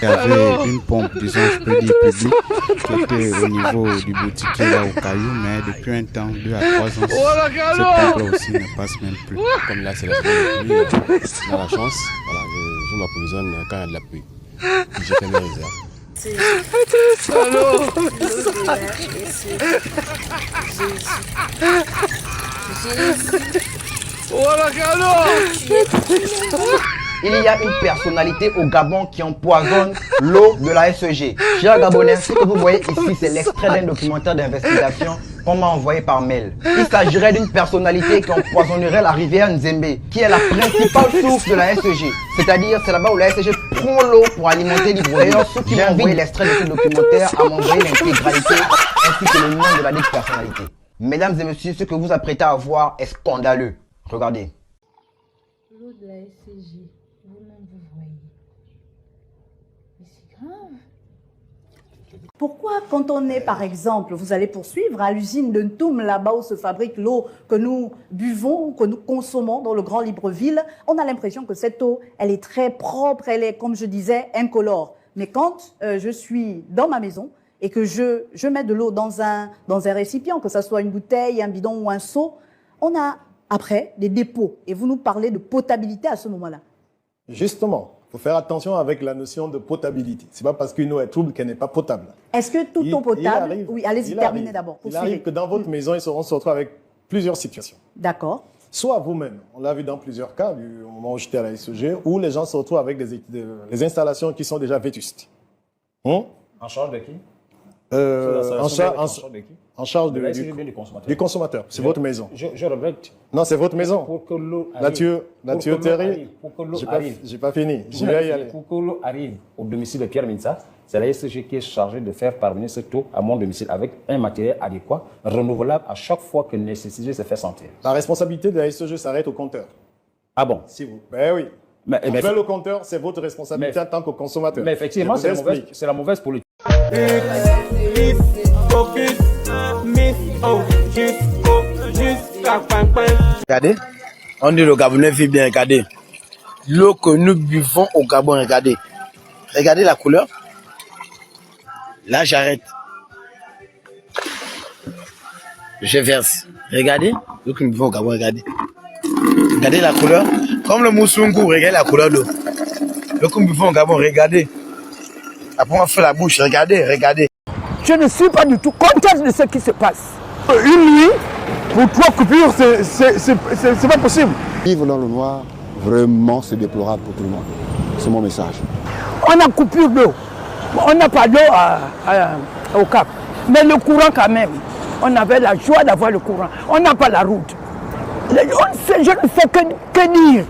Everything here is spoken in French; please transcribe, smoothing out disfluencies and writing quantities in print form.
qu'il y avait une pompe, disons, je peux dire publique, qui était au niveau du boutiquier là au Caillou, mais depuis un temps, 2 à 3 ans, cette pompe-là aussi ne passe même plus. Comme là, c'est la semaine de pluie, on a la chance, voilà, je m'approvisionne quand il y a de la pluie. Puis j'ai fait mes réserves. Il y a une personnalité au Gabon qui empoisonne l'eau de la SEG. Chers Gabonais, ce que vous voyez ici, c'est l'extrait d'un documentaire d'investigation qu'on m'a envoyé par mail. Il s'agirait d'une personnalité qui empoisonnerait la rivière Nzembe, qui est la principale source de la SEG. C'est-à-dire, c'est là-bas où la SEG prend l'eau pour alimenter l'hydraulique. D'ailleurs, ceux qui m'ont envoyé l'extrait de ce documentaire à m'envoyer l'intégralité ainsi que le nom de la dite personnalité. Mesdames et messieurs, ce que vous apprêtez à voir est scandaleux. Regardez. L'eau de la SCG, vous-même vous voyez. Mais c'est grave. Pourquoi quand on est, par exemple, vous allez poursuivre à l'usine de Ntoum, là-bas où se fabrique l'eau que nous buvons, que nous consommons dans le Grand Libreville, on a l'impression que cette eau, elle est très propre, elle est, comme je disais, incolore. Mais quand je suis dans ma maison et que je mets de l'eau dans un récipient, que ce soit une bouteille, un bidon ou un seau, on a après des dépôts. Et vous nous parlez de potabilité à ce moment-là. Justement. Il faut faire attention avec la notion de potabilité. Ce n'est pas parce qu'une eau est trouble qu'elle n'est pas potable. Est-ce que toute eau potable... Oui, allez-y, terminez d'abord. Il arrive que dans votre maison, on se retrouve avec plusieurs situations. D'accord. Soit vous-même, on l'a vu dans plusieurs cas, du moment où j'étais à la SEG, où les gens se retrouvent avec des installations qui sont déjà vétustes. En charge de qui? En charge du consommateur. C'est votre maison. Je regrette. Non, c'est votre maison. Pour que l'eau arrive. La tuyauterie, j'ai pas fini. Je vais y aller. Pour que l'eau arrive au domicile de Pierre Minsa, c'est la SEG qui est chargée de faire parvenir cette eau à mon domicile avec un matériel adéquat, renouvelable à chaque fois que nécessité se fait sentir. La responsabilité de la SEG s'arrête au compteur. Ah bon? Si vous. Ben oui. Mais le compteur, c'est votre responsabilité en tant que consommateur. Mais effectivement, c'est la mauvaise politique. Regardez, on dit le Gabonais vit bien, regardez. L'eau que nous buvons au Gabon, regardez. Regardez la couleur. Là, j'arrête. Je verse. Regardez, l'eau que nous buvons au Gabon, regardez. Regardez la couleur. Comme le moussoungou, regardez la couleur d'eau. L'eau que nous buvons au Gabon, regardez. Après, on fait la bouche, regardez, regardez. Je ne suis pas du tout contente de ce qui se passe. Une nuit, pour 3 coupures, c'est pas possible. Vivre dans le noir, vraiment, c'est déplorable pour tout le monde. C'est mon message. On a coupure d'eau. On n'a pas d'eau au Cap. Mais le courant quand même. On avait la joie d'avoir le courant. On n'a pas la route. Je ne sais que dire.